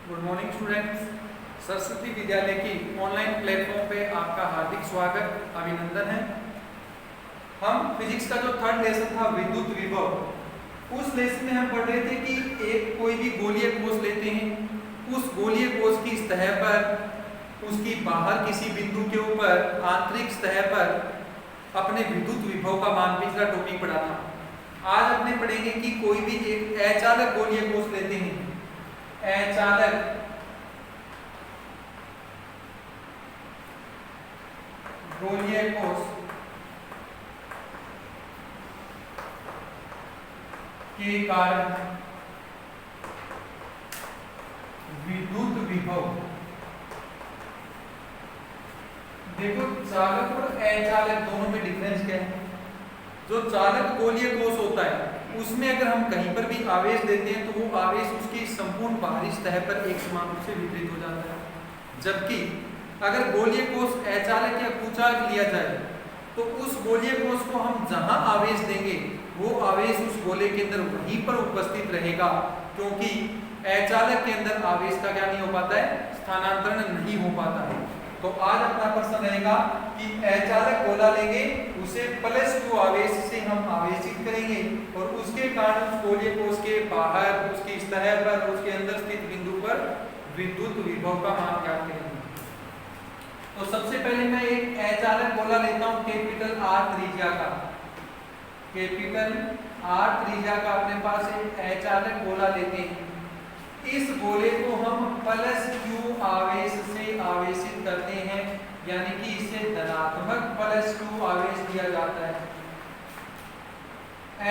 Good morning students. Saraswati विद्यालय की online platform पे आपका हार्दिक स्वागत, अभिनंदन है। हम फिजिक्स का जो थर्ड लेसन था विद्युत विभव, उस लेसन में हम पढ़ रहे थे कि एक कोई भी गोलीय कोष लेते हैं, उस गोलीय कोष की सतह पर उसकी बाहर किसी बिंदु के ऊपर आंतरिक सतह पर अपने विद्युत विभव का मान, पिछला टॉपिक पढ़ा था। आज अपने पढ़ेंगे कि कोई भी एक अचालक गोलीय कोष लेते हैं, अचालक गोलीय कोष के कारण विद्युत विभव। देखो, चालक और अचालक दोनों में डिफरेंस क्या है। जो चालक गोलीय कोष होता है उसमें अगर हम कहीं पर भी आवेश देते हैं तो वो आवेश उसकी संपूर्ण बाहरी सतह पर एक समान रूप से वितरित हो जाता है। जबकि अगर गोलीय कोष अचालक या कुचालक लिया जाए तो उस गोलीय कोष को हम जहां आवेश देंगे वो आवेश उस गोले के अंदर वहीं पर उपस्थित रहेगा, क्योंकि अचालक के अंदर आवेश का क्या नहीं हो पाता है, स्थानांतरण नहीं हो पाता है। तो आज अपना प्रश्न रहेगा कि अचालक गोला लेंगे, उसे +2 आवेश से हम आवेशित करेंगे और उसके कारण उस गोलीय कोष के बाहर, उसकी सतह पर, उसके अंदर स्थित बिंदु पर विद्युत विभव का मान ज्ञात करेंगे। तो सबसे पहले मैं एक अचालक गोला लेता हूं, कैपिटल R त्रिज्या का, कैपिटल R त्रिज्या का अपने पास एक अचालक गोला लेते हैं। इस गोले को हम +q आवेश से आवेशित करते हैं, यानी कि इसे धनात्मक +2 आवेश दिया जाता है।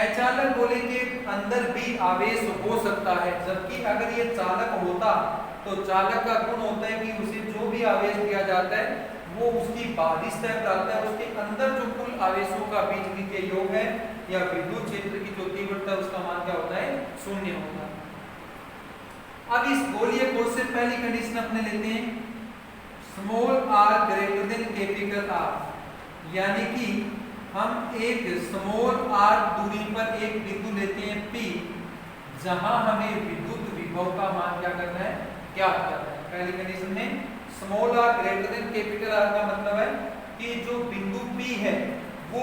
अचालक गोले के अंदर भी आवेश हो सकता है, जबकि अगर ये चालक होता तो चालक का गुण होता है कि उसे जो भी आवेश दिया जाता है वो उसकी बाहरी सतह पर आता है, उसके अंदर जो कुल आवेशों का बीजगणितीय योग है या विद्युत क्षेत्र की जो तीव्रता उसका मान क्या होता है, 0 होता है। अब इस गोलीय कोष से पहली कंडीशन अपने लेते हैं small r greater than capital R, यानी कि हम एक स्मॉल r दूरी पर एक बिंदु लेते हैं P, जहां हमें विद्युत विभव का मान क्या करना है, ज्ञात करना है। पहली कंडीशन में small r greater than capital R का मतलब है कि जो बिंदु P है वो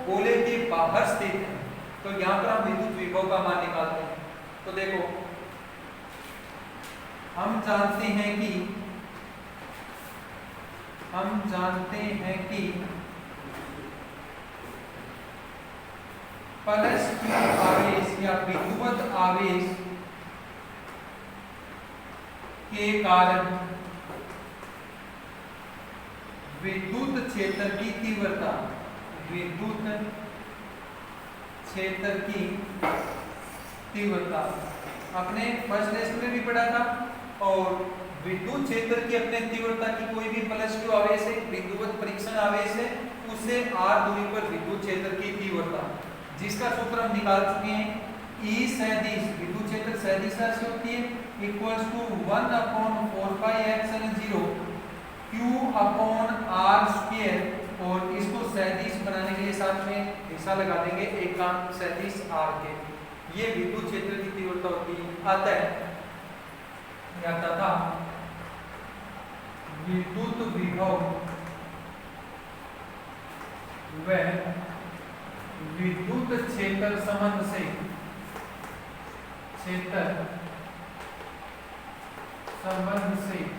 गोले के बाहर स्थित है, तो यहाँ पर हम विद्युत विभव का मान निकालते हैं। तो देखो, हम जानते हैं कि +q आवेश या विद्युत आवेश के कारण विद्युत क्षेत्र की तीव्रता, विद्युत क्षेत्र की तीव्रता अपने फर्स्ट लेसन में भी पढ़ा था। और विद्युत क्षेत्र की अपने तीव्रता की कोई भी +2 आवेश है, विद्युत परीक्षण आवेश है, उससे r दूरी पर विद्युत क्षेत्र की तीव्रता, जिसका सूत्र हम निकाल चुके हैं, E सदिश विद्युत क्षेत्र सदिश राशि होती है =1/4πε0 q/r², और इसको सदिश बनाने के लिए साथ में हिस्सा लगा देंगे एकांक सदिश r के। ये विद्युत क्षेत्र की तीव्रता होती है। आता था विद्युत विभव व विद्युत क्षेत्र संबंध से,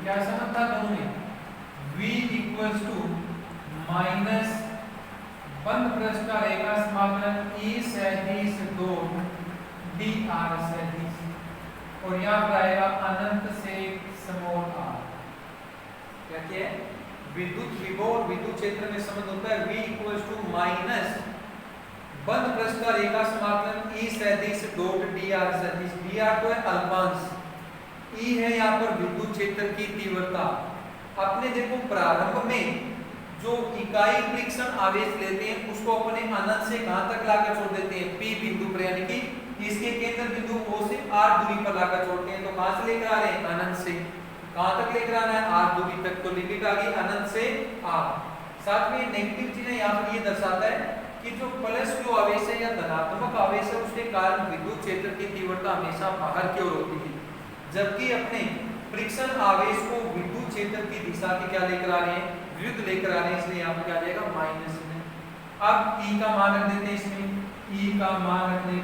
क्या संबंध था दोनों में, V माइनस बंद पृष्ठ का रेखा समाकलन E सदिश 2 dr सदिश, और यहाँ पर आएगा अनंत से स्मॉल r। क्या है, विद्युत विभव और विद्युत क्षेत्र में संबंध होता है V माइनस बंद पृष्ठ का रेखा समाकलन E सदिश डॉट dr सदिश, dr तो है अल्पांश, E है यहाँ पर विद्युत क्षेत्र की तीव्रता। अपने देखो, प्रारंभ में जो इकाई परीक्षण आवेश लेते हैं उसको अपने अनंत से कहां तक लाकर छोड़ देते हैं, P बिंदु पर, यानी कि इसके केंद्र बिंदु O से r दूरी पर लाकर छोड़ते हैं। तो कहां से लेकर आ रहे हैं, अनंत से। कहां तक लेकर आना है, r दूरी तक, तो लिमिट आ गई अनंत से r। साथ में नेगेटिव चिन्ह यहाँ पर ये दर्शाता है कि जो +q आवेश है या धनात्मक आवेश है उसके कारण विद्युत क्षेत्र की तीव्रता हमेशा बाहर की ओर होती है, जबकि अपने फ्रिक्शन आवेश को विद्युत क्षेत्र की दिशा के क्या लेकर आ रहे हैं, विरुद्ध लेकर आ रहे हैं, इसलिए यहाँ पर क्या आ जाएगा माइनस में। अब E का मान रख देते हैं इसमें, E का मान रखने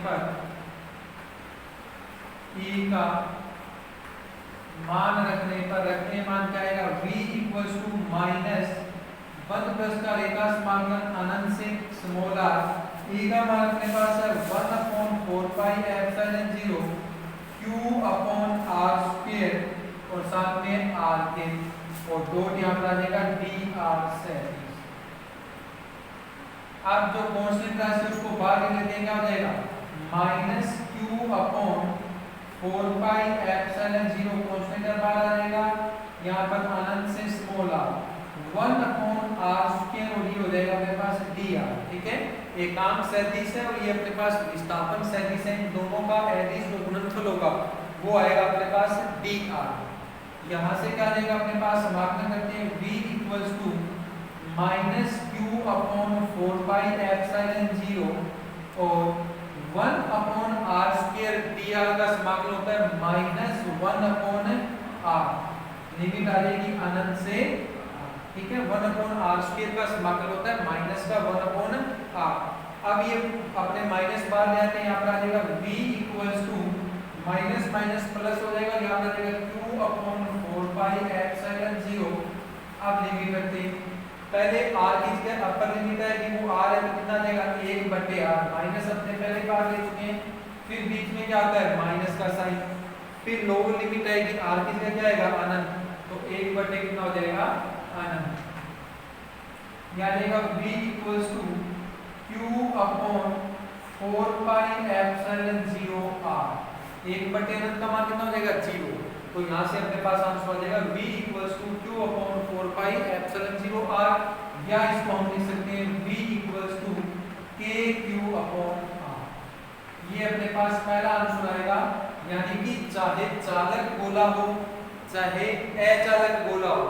पर रखते हैं मान क्या आएगा, V इक्वल्स टू माइनस बंद पृष्ठ का रेखा समाकलन अनंत से स्मॉल r, E का मान अपने पास है 1/4 pi epsilon 0 Q upon r square और साथ में r के और डॉट यहाँ पर आ जाएगा dr सेट। अब जो कांस्टेंट राशि उसको बाहर ले लेंगे, क्या हो जाएगा minus Q upon 4 pi epsilon 0 constant बाहर आ जाएगा, यहाँ पर अनंत से स्मॉल r 1/r स्क्वायर और ये हो जाएगा अपने पास dr। ठीक है, एकांक सदिश है और ये अपने पास विस्थापन सदिश है, इन दोनों का एडिश जो गुणनफल होगा वो आएगा अपने पास dr। यहाँ से क्या आएगा अपने पास, समाकलन करते हैं v equals to minus Q upon 4 pi epsilon 0 और 1/r स्क्वायर dr का समाकलन होता है माइनस 1/r, लिमिट आ जाएगी अनंत से, ठीक है, 1/r स्क्वायर का समाकलन होता है माइनस का 1/r। अब ये अपने माइनस बाहर ले आते हैं, यहाँ पर आ जाएगा v equals to minus minus plus हो जाएगा, यहाँ पर आ जाएगा Q अपॉन 4 पाई एप्सिलॉन 0। अब लिमिट रखते हैं, पहले r की जगह अपर लिमिट है कि वो r है तो कितना आ जाएगा 1/r, माइनस अपने पहले बाहर ले चुके हैं, फिर बीच में क्या आता है माइनस का साइन, फिर लोअर लिमिट है कि r की जगह क्या आएगा अनंत, तो 1/ कितना हो जाएगा अनंत, यहाँ आएगा v equals to Q upon 4 pi epsilon 0r, 1/ अनंत का मान कितना हो जाएगा 0, तो यहाँ से अपने पास आंसर आ जाएगा v equals to Q upon 4 pi epsilon 0r, या इसको हम लिख सकते हैं v equals to kq upon r। ये अपने पास पहला आंसर आएगा, यानी कि चाहे चालक गोला हो चाहे अचालक गोला हो,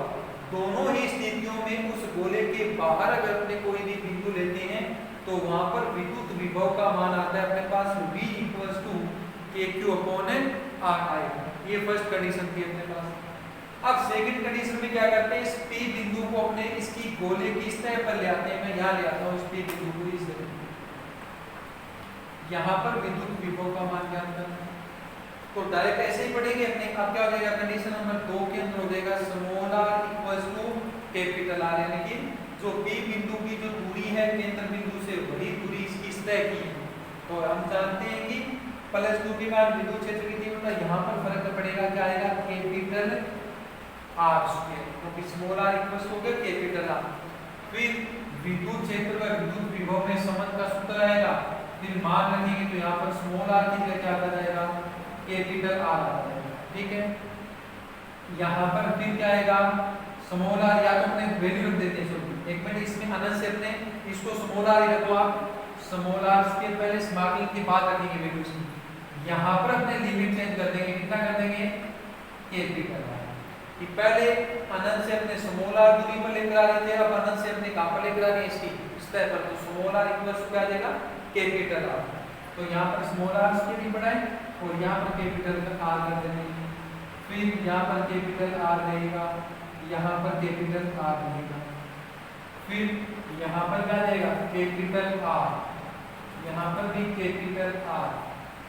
दोनों ही स्थितियों में उस गोले के बाहर अगर अपने कोई भी बिंदु लेते हैं तो वहां पर विद्युत विभव का मान आता है अपने पास v equals to kq upon r आएगा। ये फर्स्ट कंडीशन थी अपने पास। अब सेकंड कंडीशन में क्या करते हैं, इस P बिंदु को अपने इसकी गोले की सतह पर ले आते हैं, मैं यहाँ ले आता हूँ इस P बिंदु को, इस यहाँ पर विद्युत विभव का मान ज्ञात करना है, तो डायरेक्ट ऐसे ही पढ़ेंगे अपने। अब क्या हो जाएगा कंडीशन नंबर 2 के अंदर हो जाएगा small r equals to capital R, यानी कि जो P बिंदु की जो दूरी है केंद्र बिंदु से वही दूरी इसकी सतह की है, तो हम जानते हैं कि प्लस 2 के बाद विद्युत क्षेत्र की तीव्रता यहाँ पर फर्क पड़ेगा, क्या आएगा कैपिटल R स्क्वायर, क्योंकि स्मॉल r इक्वल्स हो गया कैपिटल R। फिर विद्युत क्षेत्र का विद्युत विभव में संबंध का सूत्र आएगा, फिर मान रखेंगे तो यहाँ पर स्मॉल r की जगह क्या आ जाएगा कैपिटल R आ जाएगा, ठीक है। यहाँ पर फिर क्या आएगा स्मॉल r, या तो अपने वैल्यू रख देते हैं, एक मिनट इसमें अनंत से अपने इसको स्मॉल r ही रखो आप, स्मॉल r के पहले समाकलन के बाद रखेंगे वैल्यू इसमें, यहाँ पर अपने लिमिट चेंज कर देंगे, कितना कर देंगे कैपिटल R, कि पहले अनंत से अपने स्मॉल r दूरी पर लेकर आ रहे थे, अब अनंत से अपने कहां पर लेकर आ रहे हैं इसकी सतह पर, तो स्मॉल r इक्वल्स टू क्या आ जाएगा कैपिटल R। तो यहाँ पर स्मॉल r के भी बढ़ाएं और यहाँ पर कैपिटल का R कर देंगे, फिर यहाँ पर कैपिटल R रहेगा, यहाँ पर कैपिटल R रहेगा, फिर यहाँ पर क्या रहेगा कैपिटल R, यहाँ पर भी कैपिटल R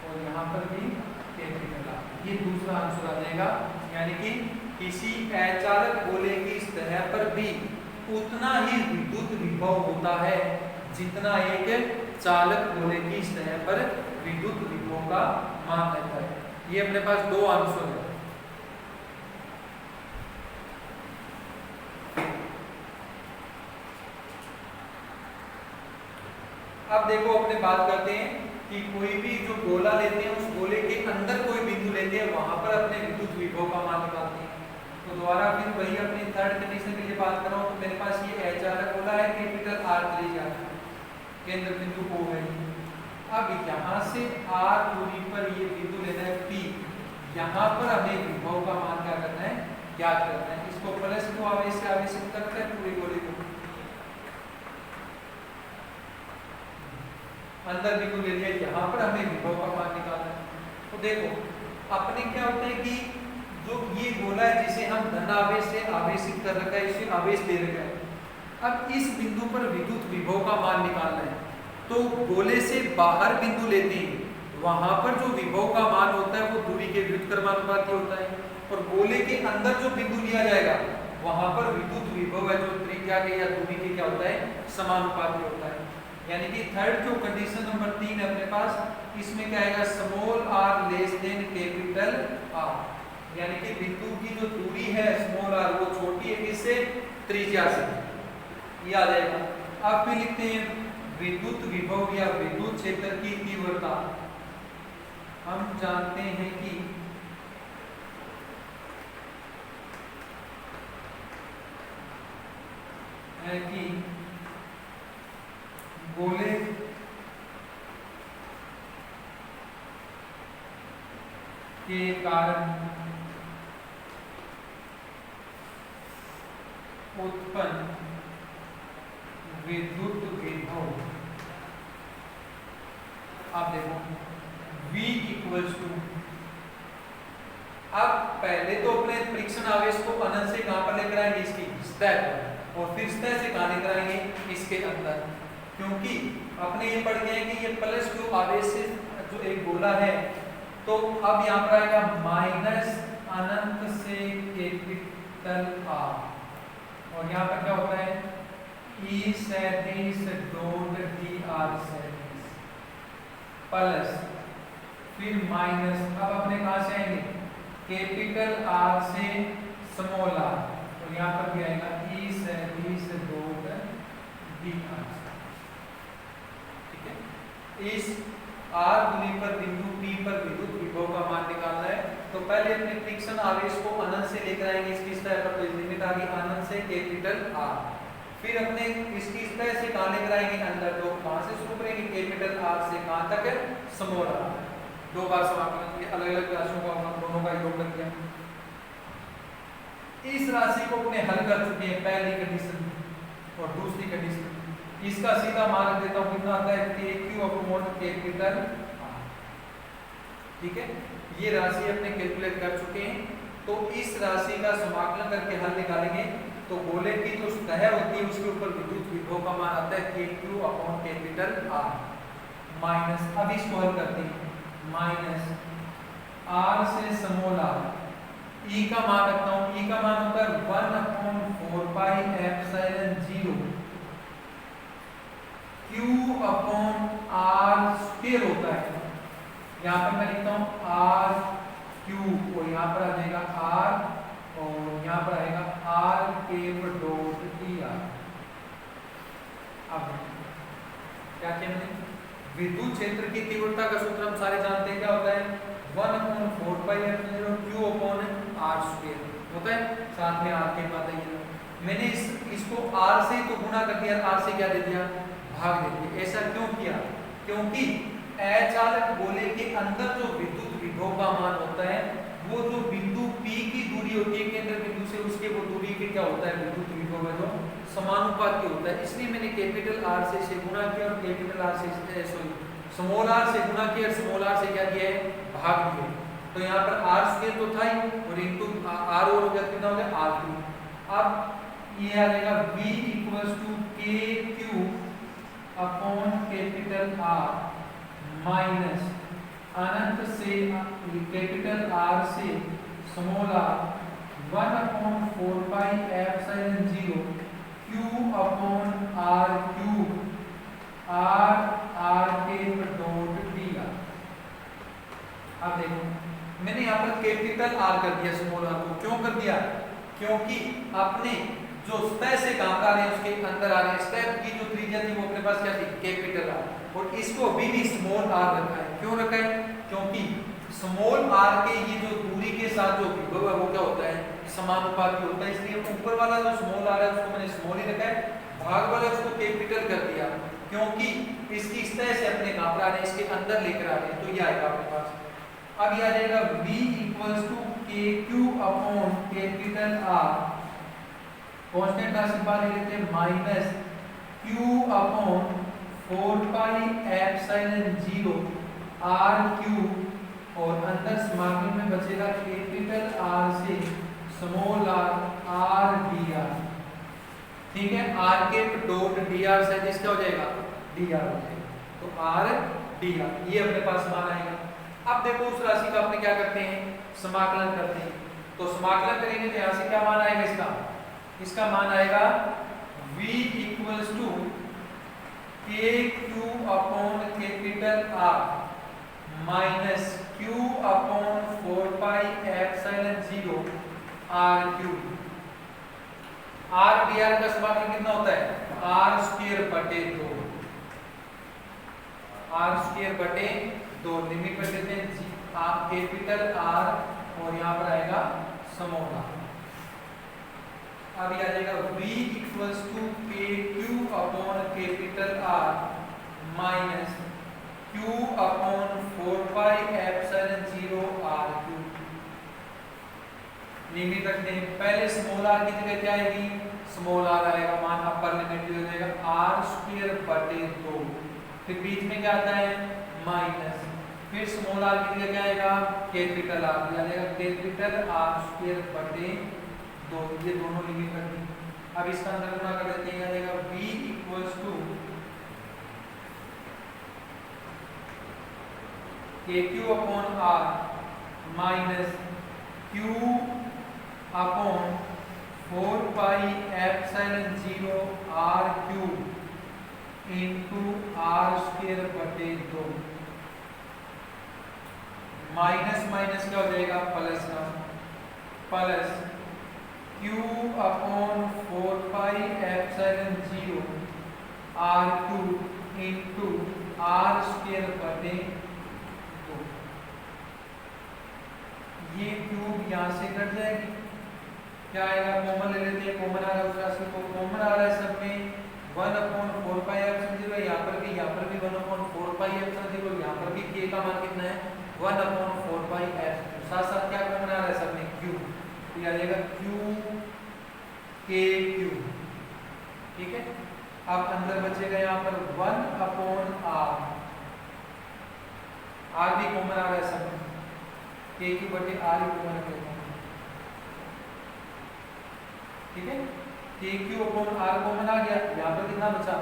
और यहाँ पर भी कैपिटल R। ये दूसरा आंसर आ जाएगा, यानी कि किसी अचालक गोले की सतह पर भी उतना ही विद्युत विभव होता है जितना एक चालक गोले की सतह पर विद्युत विभव का मान रहता है। ये अपने पास दो आंसर है। अब देखो अपने बात करते हैं कि कोई भी जो गोला लेते हैं उस गोले के अंदर कोई बिंदु लेते हैं, वहां पर अपने विद्युत विभव का मान निकालते हैं। तो दोबारा फिर वही अपनी थर्ड कंडीशन के लिए बात कर रहा हूँ, तो मेरे पास ये अचालक गोला है, कैपिटल R ले जाता है, केंद्र बिंदु O है। अब यहाँ से R दूरी पर ये बिंदु लेना है P, यहाँ पर हमें विभव का मान क्या करना है ज्ञात करना है। इसको प्लस को आवेश से आवेशित करते हैं पूरे गोले को, अंदर बिंदु ले लिया, यहाँ पर हमें विभव का मान निकालना है। तो देखो अपने क्या होता है कि जो ये गोला है जिसे हम धन आवेश से आवेशित कर रखा है, इसे आवेश दे रखा है। अब इस बिंदु पर विद्युत विभव का मान निकालना है, तो गोले से बाहर बिंदु लेते हैं, वहां पर जो विभव का मान होता है वो दूरी के व्युत्क्रमानुपाती होता है, और गोले के अंदर जो बिंदु लिया जाएगा वहां पर विद्युत विभव है जो त्रिज्या के या दूरी के क्या होता है, समानुपाती होता है। यानी कि थर्ड जो कंडीशन नंबर 3 है अपने पास, इसमें क्या आएगा, small R less than capital R, यानी कि बिंदु की जो दूरी है स्मॉल आर वो छोटी है किससे, त्रिज्या से, ये आ जाएगा। अब फिर लिखते हैं विद्युत विभव या विद्युत क्षेत्र की तीव्रता। हम जानते हैं कि गोले के कारण उत्पन्न विद्युत विभव, आप देखो V इक्वल्स टू, अब पहले तो अपने परीक्षण आवेश को अनंत से कहां पर लेकर आएंगे, इसकी सतह पर, और फिर सतह से कहां लेकर आएंगे, इसके अंदर, क्योंकि अपने ये पढ़ गए हैं कि ये प्लस क्यू आवेश से जो एक गोला है, तो अब यहाँ पर आएगा माइनस अनंत से कैपिटल आर, और यहाँ पर क्या होता है, ई सैंतीस डॉट डी आर सैंतीस प्लस फिर माइनस, अब अपने कहां से आएंगे, कैपिटल आर से स्मॉल आर, तो यहाँ पर भी आएगा ई सैंतीस डॉट डी आर, ठीक है। इस आर दूरी पर बिंदु P पर विद्युत विभव का मान निकालना है, तो पहले अपने फ्रिक्शन आवेश को अनंत से लेकर आएंगे, इसकी सतह पर, तो लिमिट आ गई अनंत से कैपिटल आर, फिर अपने इसकी सतह से कहां लेकर आएंगे, अंदर, तो कहां से शुरू करेंगे, कैपिटल आर से कहां तक है, स्मॉल आर, दो बार समाकलन किया, अलग अलग राशियों का हम दोनों का योग कर दिया। इस राशि को अपने हल कर चुके हैं, पहली कंडीशन और दूसरी कंडीशन, इसका सीधा मान देता हूं, कितना आता है, KQ अपॉन कैपिटल आर, ठीक है। ये राशि अपने कैलकुलेट कर चुके हैं, तो इस राशि का समाकलन करके हल निकालेंगे, तो गोले की जो सतह होती है उसके ऊपर विद्युत विभव का मान आता है KQ upon capital R minus, अब इसको हल करते हैं, माइनस आर से स्मॉल आर, ई का मान रखता हूं, ई का मान होता है 1/4 pi epsilon 0 Q upon R square होता है, यहाँ पर मैं लिखता हूँ आर क्यू, और यहाँ पर आ जाएगा आर, और यहाँ पर आएगा R cap dot D R. अब क्या कहते हैं, विद्युत क्षेत्र की तीव्रता का सूत्र हम सारे जानते हैं, क्या होता है, 1/4 pi epsilon 0 Q upon R square होता है, साथ में आर के बाद है, मैंने इसको आर से तो गुणा कर दिया, आर से क्या दे दिया, भाग दे दिया। ऐसा क्यों किया, क्योंकि अचालक गोले के अंदर जो विद्युत विभव का मान होता है वो जो बिंदु P की दूरी होती है केंद्र बिंदु से, उसके वो दूरी के क्या होता है, विद्युत विभव है जो समानुपाती होता है, इसलिए मैंने कैपिटल आर से इसे गुणा किया और कैपिटल आर से स्मॉल आर से गुणा किया और स्मॉल आर से क्या किया है, भाग दिया। तो यहाँ पर आर स्क्वायर तो था ही, और इनटू आर और हो गया, कितना हो गया, आर क्यूब। अब ये आ जाएगा V equals to KQ upon capital R minus अनंत से कैपिटल आर से small R 1/4 pi epsilon 0 Q upon R cube R के डॉट डी आर। अब देखो मैंने यहाँ पर कैपिटल आर कर दिया स्मॉल आर को, क्यों कर दिया, क्योंकि अपने जो सतह से काम आ रहे हैं उसके अंदर आ रहे हैं, स्टेप की जो त्रिज्या थी वो अपने पास क्या थी, कैपिटल आर, और इसको अभी भी स्मॉल आर रखा है, क्यों रखा है, क्योंकि स्मॉल आर के ये जो दूरी के साथ जो विभव है वो क्या होता है, समानुपाती होता है, इसलिए ऊपर वाला जो स्मॉल आर है उसको मैंने स्मॉल ही रखा है, भाग वाला उसको कैपिटल कर दिया, क्योंकि इसकी सतह से अपने काम आ रहे हैं, इसके अंदर लेकर आ रहे हैं, तो ये आएगा अपने पास। अब ये आ जाएगा V equals to KQ upon capital R, constant राशि बाहर ले लेते हैं, minus Q upon 4 pi epsilon 0 R cube, और अंदर समाकलन में बचेगा कैपिटल R से स्मॉल आर डी आर। ठीक है, आर के डॉट डी आर सदिश क्या हो जाएगा, डी आर हो जाएगा। तो आर डी आर ये अपने पास मान आएगा। अब देखो उस राशि का अपने क्या करते हैं, समाकलन करते हैं। तो समाकलन करेंगे तो यहाँ से क्या मान आएगा, इसका मान आएगा v equals to K Q upon capital R minus Q upon 4 pi epsilon 0 R cube. R D R का समाकलन कितना होता है, आर स्क्वायर बटे 2, आर स्क्वायर बटे 2। लिमिट पर लेते हैं कैपिटल आर और यहाँ पर आएगा स्मॉल आर। अब ये आ जाएगा v equals to K Q upon capital R minus Q upon 4 pi epsilon 0 R cube. Limit रखते हैं, पहले स्मॉल आर की जगह क्या आएगी, स्मॉल आर आएगा मान अपर लिमिट हो जाएगा आर स्क्वायर बटे 2, फिर बीच में क्या आता है माइनस, फिर स्मॉल आर की जगह क्या आएगा कैपिटल आर, आ जाएगा कैपिटल आर स्क्वायर बटे 2। ये दोनों लिमिट रख दी। अब इसका अंदर गुणा कर देते हैं, आ जाएगा v equals to K Q upon R minus Q upon 4 pi epsilon 0 R cube into R square बटे 2। माइनस माइनस क्या हो जाएगा प्लस का, plus Q upon 4 pi epsilon 0 R cube into R square बटे 2। ये क्यूब यहाँ से cut जाएगी, क्या आएगा कॉमन ले लेते हैं, कॉमन आ रहा है उस राशि को, कॉमन आ रहा है सब में 1/4 पाई एप्सिलॉन 0, यहाँ पर भी 1/4 पाई एप्सिलॉन 0, यहाँ पर भी k का मान कितना है 1/4 पाई एप्सिलॉन। साथ साथ क्या कॉमन आ रहा है सब में q, तो आ जाएगा q k q। ठीक है, अब अंदर बचेगा यहाँ पर 1/r, r भी कॉमन आ रहा है सब में, k q बटे r ही कॉमन रख लेते हैं। ठीक है, के क्यू अपॉन आर कॉमन आ गया, यहाँ पर कितना बचा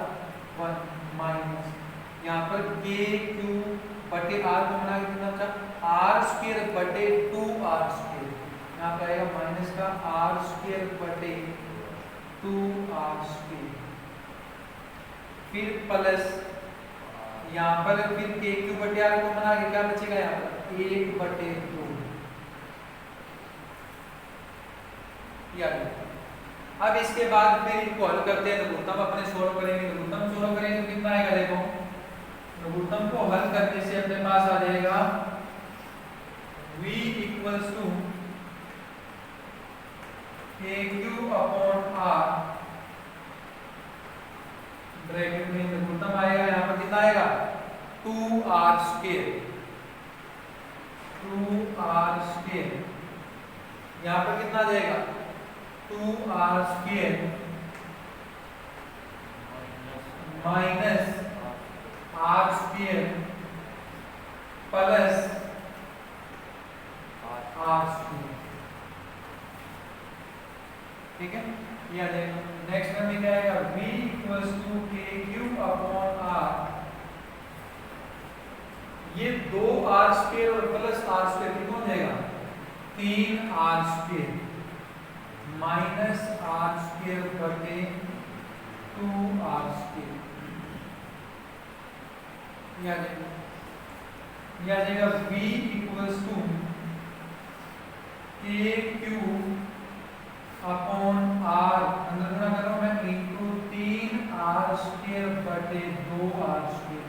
1 माइनस, यहाँ पर के क्यू बटे आर कॉमन आ गया, कितना बचा आर स्क्वायर बटे 2 आर स्क्वायर, यहाँ पे आएगा माइनस का आर स्क्वायर बटे 2 आर स्क्वायर, फिर प्लस यहाँ पर फिर के क्यू बटे आर कॉमन आ गया, क्या बचेगा यहाँ पर 1/2। याद, अब इसके बाद फिर इनको हल करते हैं, लघुत्तम अपने सोल्व करेंगे, लघुत्तम सोल्व करेंगे तो कितना आएगा, देखो लघुत्तम को हल करने से अपने पास आ जाएगा v equals to K Q upon are, bracket में लघुत्तम आएगा, यहाँ पर कितना आएगा 2r स्क्वायर, 2r स्क्वायर, यहाँ पर कितना आ जाएगा 2r square minus r square plus r square. ठीक है, ये आ जाएगा। नेक्स्ट में क्या आएगा v equals to K Q upon r, ये 2r स्क्वायर और प्लस r स्क्वायर कितना हो जाएगा 3r square minus r square बटे 2r स्क्वायर। ये आ जाएगा v equals to K Q upon r, अंदर गुणा कर रहा हूं मैं, इनटू 3r स्क्वायर बटे 2r स्क्वायर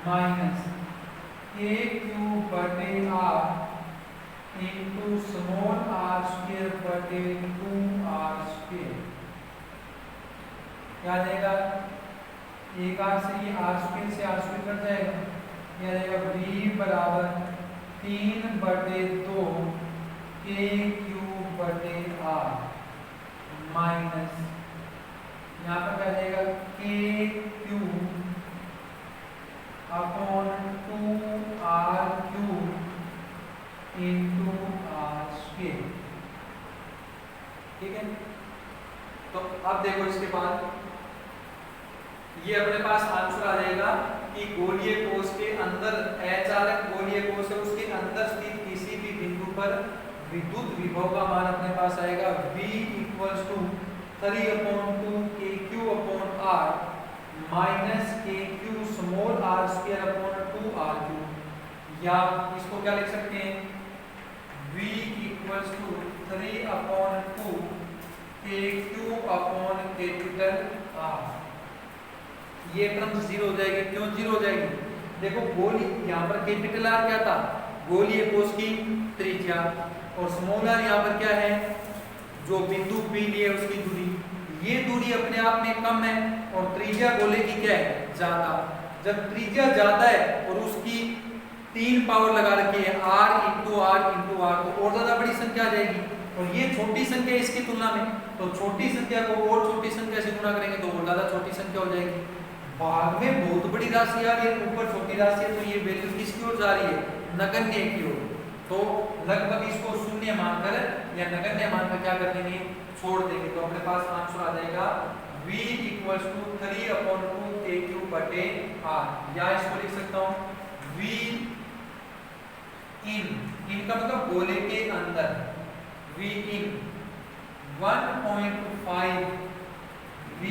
माइनस के क्यू बटे r into small r square बटे 2r स्क्वायर। क्या आ जाएगा, एक r से ये r स्क्वायर से r स्क्वायर कट जाएगा, ये आ जाएगा v बराबर 3/2 के क्यू बटे r माइनस, यहाँ पर क्या जाएगा के Q upon 2r Q into r के, ठीक है। तो अब देखो इसके बाद ये अपने पास आंसर आ जाएगा कि गोलीय कोश के अंदर अचालक गोलीय कोश है, उसके अंदर स्थित किसी भी बिंदु पर विद्युत विभव का मान अपने पास आएगा V = 3/2 kq/r minus kq small r²/2r³, या इसको क्या लिख सकते हैं V = 3/2 kq/R। ये टर्म जीरो हो जाएगी। क्यों जीरो हो जाएगी? देखो गोली यहाँ पर कैपिटल आर क्या था, गोलीय कोश की त्रिज्या, और स्मॉल आर यहाँ पर क्या है, जो बिंदु P लिए उसकी दूरी। ये दूरी अपने आप में कम है और त्रिज्या गोले की क्या है, ज्यादा। जब त्रिज्या ज्यादा है और उसकी 3 पावर लगा रखी है r × r × r, तो और ज्यादा बड़ी संख्या आ जाएगी, और ये छोटी संख्या इसकी तुलना में, तो छोटी संख्या को और छोटी संख्या से गुणा करेंगे तो और ज्यादा छोटी संख्या हो जाएगी। भाग में बहुत बड़ी राशि आ रही है, ऊपर छोटी राशि है, तो ये वैल्यू किसकी ओर जा रही है, नगण्य की ओर। तो लगभग इसको शून्य मानकर या नगण्य मानकर क्या कर देंगे, छोड़ देंगे। तो अपने पास आंसर आ जाएगा V = 3/2 kq/r, या इसको लिख सकता हूँ V in का मतलब गोले के अंदर, V in 1.5 V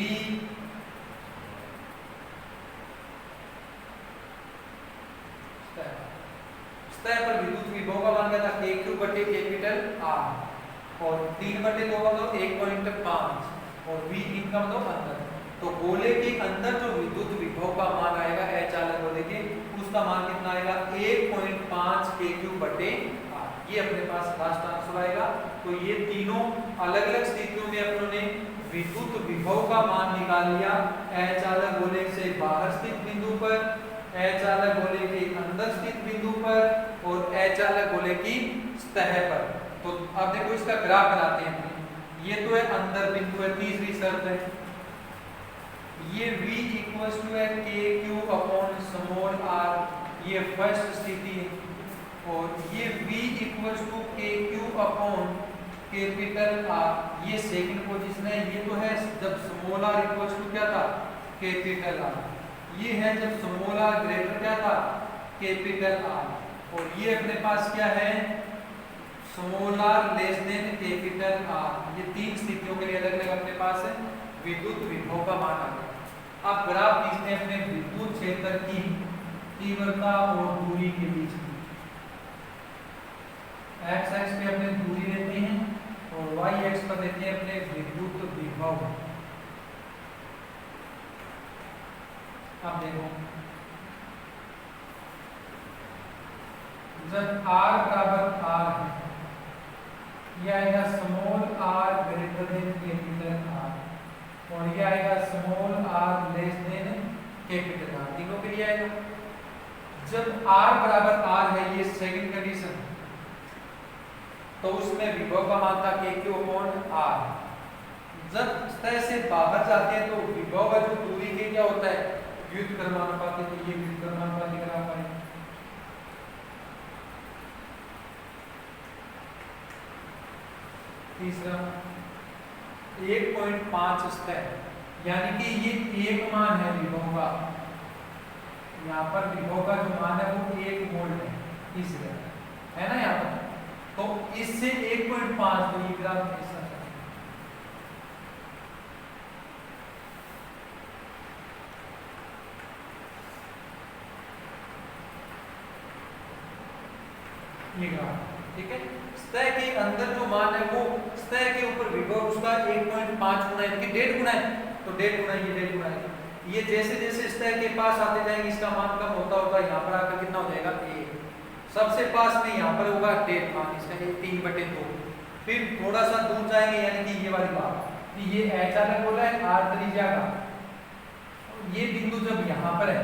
सतह पर विद्युत विभव का मान क्या था, kq/R, और 3/2 का मतलब 1.5, और V in का मतलब अंदर। तो गोले के अंदर जो विद्युत विभव का मान आएगा अचालक गोले के, उसका मान कितना आएगा, 1.5 kq/R। ये अपने पास लास्ट आंसर आएगा। तो ये तीनों अलग अलग स्थितियों में अपनों ने विद्युत विभव का मान निकाल लिया, अचालक गोले से बाहर स्थित बिंदु पर, अचालक गोले के अंदर स्थित बिंदु पर, और अचालक गोले की सतह पर। तो अब देखो इसका ग्राफ बनाते हैं। ये तो है अंदर बिंदु है, तीसरी शर्त है। ये V = kq/r, ये फर्स्ट स्थिति है, और ये V = kq/R, ये सेकंड पोजीशन है। ये तो है जब स्मॉल r = क्या था, कैपिटल R। ये है जब स्मॉल r ग्रेटर क्या था, कैपिटल R। और ये अपने पास क्या है, small r less than capital R। ये तीन स्थितियों के लिए अलग अलग अपने पास है विद्युत विभव का मान आ गया। अब ग्राफ खींचते हैं अपने विद्युत क्षेत्र की तीव्रता और दूरी के बीच की। x एक्स पे अपने दूरी लेते हैं और y एक्स पर लेते हैं अपने विद्युत विभव। अब देखो जब r बराबर r है, यह आएगा small r greater than capital R, और यह आएगा small r less than capital R, तीनों के लिए आएगा। जब r बराबर r है, ये सेकंड कंडीशन, तो उसमें विभव का मान था kq/r। जब सतह से बाहर जाते हैं तो विभव जो दूरी के क्या होता है, व्युत्क्रमानुपाती। तो ये व्युत्क्रमानुपाती ग्राफ है। तीसरा 1.5 सतह, यानी कि ये एक मान है विभव का, यहाँ पर विभव का जो मान है वो 1 वोल्ट है, तीसरा है ना यहाँ पर। तो इससे 1.5, तो ये ग्राफ ऐसा है। ये ग्राफ, ठीक है। सतह के अंदर जो मान है वो सतह के ऊपर विभव उसका 1.5 गुना है, 1.5 गुना है, तो 1.5 गुना ये 1.5 गुना है। ये जैसे जैसे सतह के पास आते जाएंगे इसका मान कम होता होगा, यहाँ पर आकर कितना हो जाएगा, 1। सबसे पास में यहाँ पर होगा 1.5 मान, इसका 3/2। फिर थोड़ा सा दूर जाएंगे, यानी कि ये वाली बात, ये अचालक बोला है r त्रिज्या का, ये बिंदु जब यहाँ पर है,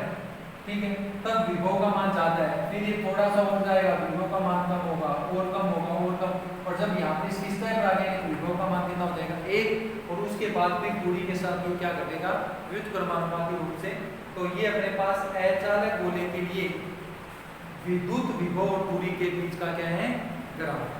ठीक है, तब विभव का मान ज्यादा है। फिर ये थोड़ा सा और जाएगा, विभव का मान कम होगा, और कम होगा, और कम, और जब यहाँ पे इसकी सतह पर आ गए तो विभव का मान कितना हो जाएगा, 1। और उसके बाद फिर दूरी के साथ ये क्या करेगा, व्युत्क्रमानुपाती रूप से। तो ये अपने पास अचालक गोले के लिए विद्युत विभव और दूरी के बीच का क्या है, ग्राफ।